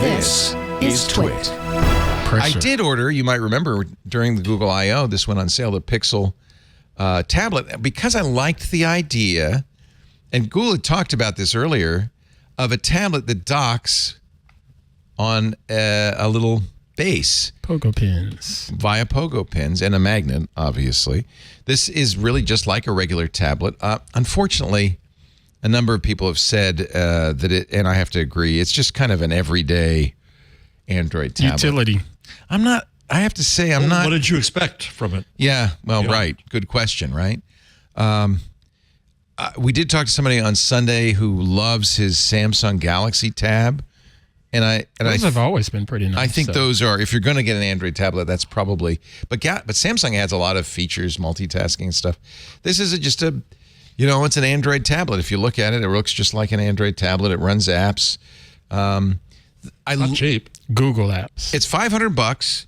This is TWiT. I did order, you might remember, during the Google I.O., this went on sale, the Pixel tablet, because I liked the idea, and Google had talked about this earlier, of a tablet that docks on a little base. Pogo pins. Via pogo pins and a magnet, obviously. This is really just like a regular tablet. Unfortunately, a number of people have said that it, and I have to agree, it's just kind of an everyday Android tablet. Utility. I have to say, I'm not. What did you expect from it? Yeah, well, right. Good question, right? We did talk to somebody on Sunday who loves his Samsung Galaxy Tab. Those have always been pretty nice. I think those are, if you're going to get an Android tablet, that's probably, but Samsung adds a lot of features, multitasking and stuff. This is just it's an Android tablet. If you look at it, it looks just like an Android tablet. It runs apps. Not cheap. Google apps. It's $500.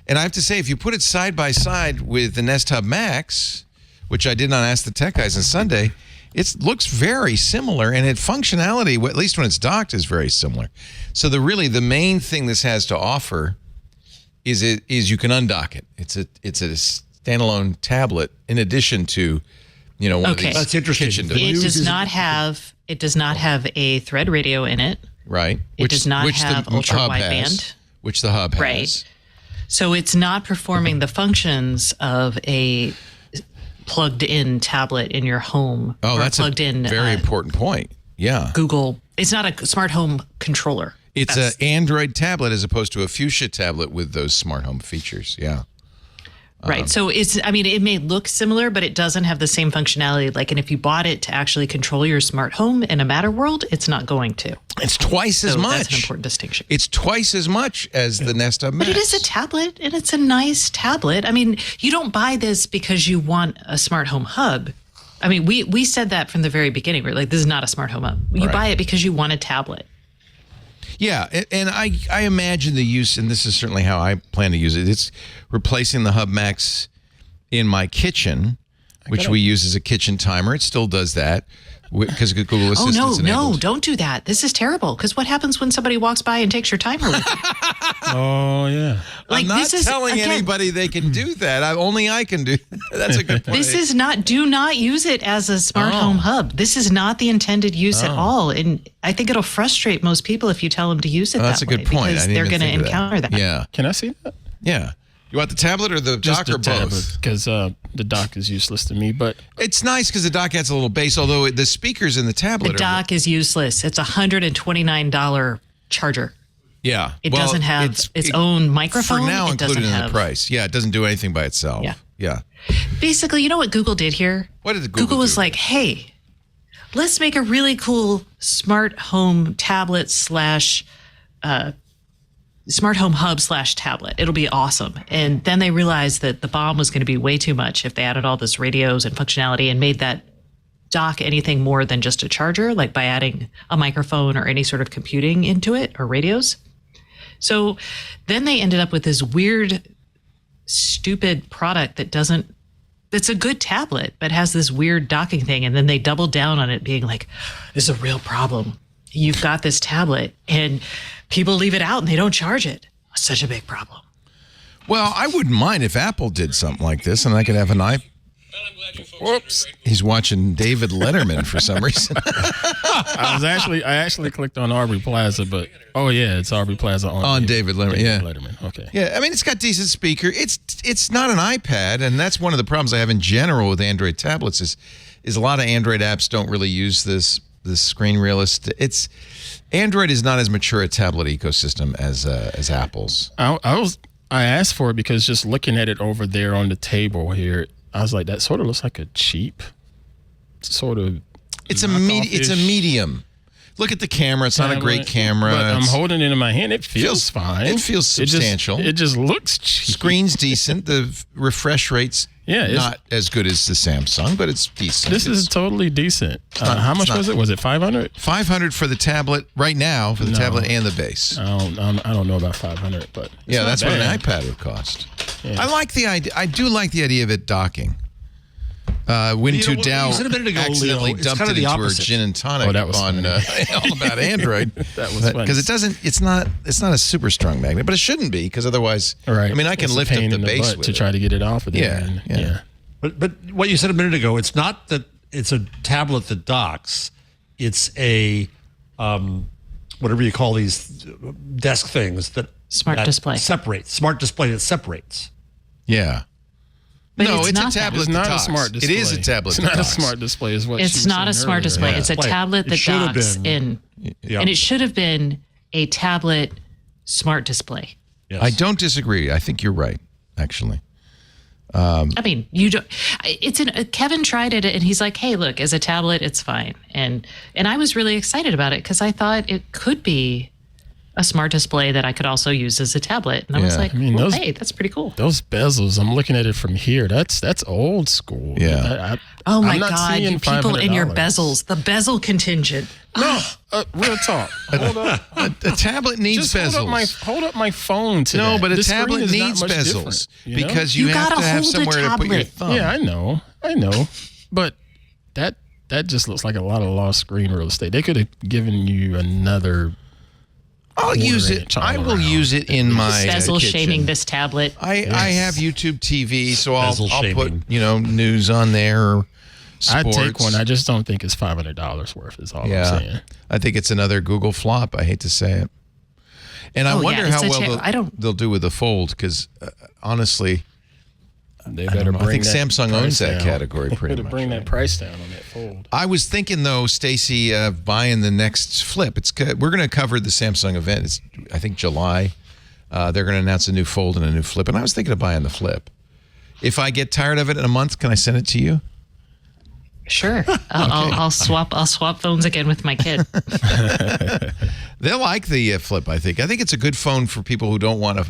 And I have to say, if you put it side by side with the Nest Hub Max, which I did not ask the tech guys on Sunday, it looks very similar, and its functionality, at least when it's docked, is very similar. So the main thing this has to offer is you can undock it. It's a standalone tablet in addition to, one of these That's interesting. kitchen It devices. does not have a thread radio in it. Right. It does not have ultra wideband. Which the hub has. Right. So it's not performing the functions of a plugged-in tablet in your home. Oh, that's a very important point. Yeah. Google. It's not a smart home controller. It's an Android tablet as opposed to a Fuchsia tablet with those smart home features. Yeah. Right. So it may look similar, but it doesn't have the same functionality. And if you bought it to actually control your smart home in a Matter world, it's not going to. It's twice as much. That's an important distinction. It's twice as much as the Nest Hub Max. But it is a tablet, and it's a nice tablet. You don't buy this because you want a smart home hub. We said that from the very beginning. We're like, this is not a smart home hub. You buy it because you want a tablet. Yeah, and I imagine the use, and this is certainly how I plan to use it, it's replacing the Hub Max in my kitchen, which we use as a kitchen timer. It still does that because Google Assistant's enabled. No, don't do that. This is terrible, because what happens when somebody walks by and takes your timer with you? Oh, yeah. I'm not telling anybody they can do that. Only I can do that. That's a good point. This is not, do not use it as a smart home hub. This is not the intended use at all. And I think it'll frustrate most people if you tell them to use it that's that a good point. Because they're going to encounter that. Yeah. Can I see that? Yeah. You want the tablet or the dock or both? Because the dock is useless to me. But it's nice because the dock adds a little bass, although the speakers in the tablet The dock is useless. It's a $129 charger. Yeah. It doesn't have its own microphone. For now, it included doesn't in have, the price. Yeah, it doesn't do anything by itself. Yeah. Basically, you know what Google did here? What did Google was do? like, hey, let's make a really cool smart home tablet / smart home hub / tablet. It'll be awesome. And then they realized that the bomb was going to be way too much if they added all this radios and functionality and made that dock anything more than just a charger, like by adding a microphone or any sort of computing into it or radios. So then they ended up with this weird, stupid product that's a good tablet, but has this weird docking thing. And then they doubled down on it being like, this is a real problem. You've got this tablet and people leave it out and they don't charge it. It's such a big problem. Well, I wouldn't mind if Apple did something like this and I could have an iPad. Whoops. He's watching David Letterman for some reason. I actually clicked on Aubrey Plaza, but it's Aubrey Plaza on David Letterman. Letterman. Okay. Yeah, it's got decent speaker. It's not an iPad, and that's one of the problems I have in general with Android tablets is a lot of Android apps don't really use this screen realist. Android is not as mature a tablet ecosystem as Apple's. I asked for it because just looking at it over there on the table here, I was like, that sort of looks like a cheap sort of. It's a medium. Look at the camera. It's not a great camera. But I'm holding it in my hand. It feels fine. It feels substantial. It just looks cheap. Screen's decent. The refresh rate's not as good as the Samsung, but it's decent. This is totally decent. How much was it? Was it $500? $500 for the tablet right now for the tablet and the base. I don't know about $500, but that's what an iPad would cost. Yeah. I like the idea. I do like the idea of it docking. Went to Leo, Dow, you said a minute ago, accidentally Leo, it's dumped kind it of the into her opposite. gin and tonic Oh, that was on All About Android. That was funny. Because it's not a super strong magnet, but it shouldn't be, because otherwise, Right. I mean, I can It's a lift up pain the in base butt with to it. try to get it off of there. Yeah. But what you said a minute ago, it's not that it's a tablet that docks. It's a whatever you call these desk things that Smart display. separates. Smart display that separates. Yeah. But No, it's it's a not that. tablet It's that not a docks. smart display. It is a tablet It's that not a docks. smart display, is what she It's was not a saying smart earlier. display. Yeah. It's a Right. tablet It that should have docks been. in. Yeah. And it should have been a tablet smart display. Yes. I don't disagree. I think you're right, actually. I mean, you don't. It's Kevin tried it, and he's like, "Hey, look, as a tablet, it's fine." And I was really excited about it because I thought it could be a smart display that I could also use as a tablet. And I was Yeah. like, I mean, well, those- hey, that's pretty cool. Those bezels, I'm looking at it from here. That's old school. Yeah. Oh my I'm not God, seeing you people in your $500. bezels, the bezel contingent. No, real talk. Hold up. A tablet needs Just bezels. hold up my phone to No, that. but a The screen tablet is not needs much bezels different, you know? because you You have gotta to have hold a somewhere to put your tablet. thumb. Yeah, I know. But that just looks like a lot of lost screen real estate. They could have given you another. I'll use it. Quarter-inch all I will around. use it in my Bezel kitchen. shaming this tablet. I have YouTube TV, so I'll Bezel put shaming. news on there. Or I'd sports. take one. I just don't think it's $500 worth. Is all I'm Yeah, saying. I think it's another Google flop. I hate to say it, and I Oh, yeah, wonder it's how a well I don't- they'll do with the Fold. Because honestly, They I better don't know. I bring think that Samsung price owns that down. category They pretty better much. bring right? that price down on that Fold. I was thinking though, Stacey, buying the next Flip. We're going to cover the Samsung event. It's I think July. They're going to announce a new Fold and a new Flip, and I was thinking of buying the Flip. If I get tired of it in a month, can I send it to you? Sure, I'll swap phones again with my kid. They'll like the Flip. I think it's a good phone for people who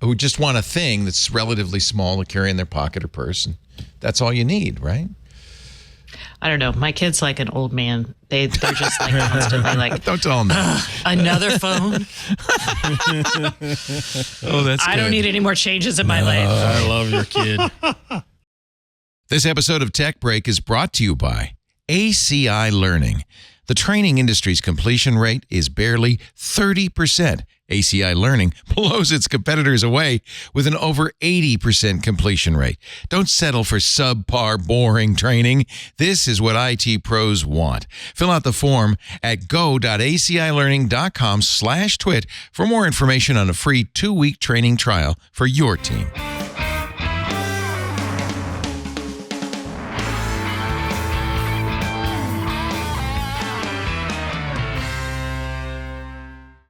who just want a thing that's relatively small to carry in their pocket or purse, and that's all you need, right? I don't know. My kid's like an old man. They're just like constantly like, Don't tell them that. another phone. Oh, that's I don't need any more changes in my life. I love your kid. This episode of Tech Break is brought to you by ACI Learning. The training industry's completion rate is barely 30%. ACI Learning blows its competitors away with an over 80% completion rate. Don't settle for subpar, boring training. This is what IT pros want. Fill out the form at go.acilearning.com/twit for more information on a free 2-week training trial for your team.